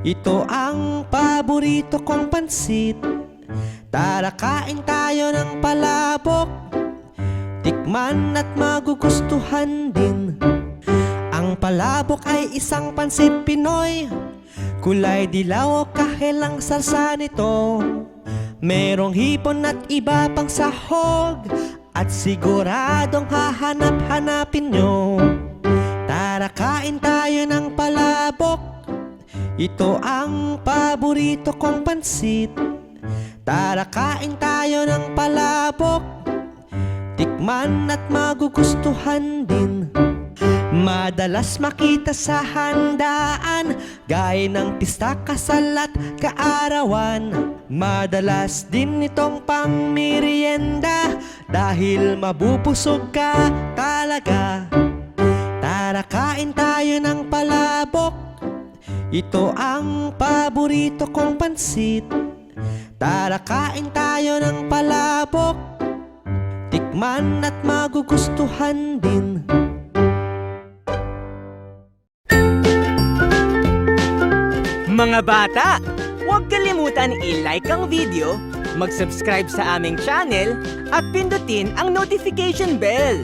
Ito ang paborito kong pansit. Tara kain tayo ng palabok. Tikman at magugustuhan din. Ang palabok ay isang pansit Pinoy. Kulay dilaw o kahelang sarsa nito. Merong hipon at iba pang sahog. At siguradong hahanap-hanapin nyo. Tara kain tayo ng palabok. Ito ang paborito kong pansit. Tara kain tayo ng palabok. Tikman at magugustuhan din. Madalas makita sa handaan, gaya ng pista, kasal at kaarawan. Madalas din itong pangmerienda, dahil mabubusog ka talaga. Tara kain tayo ng palabok. Ito ang paborito kong pansit. Tara kain tayo ng palabok. Tikman at magugustuhan din. Mga bata, huwag kalimutan i-like ang video, mag-subscribe sa aming channel, at pindutin ang notification bell.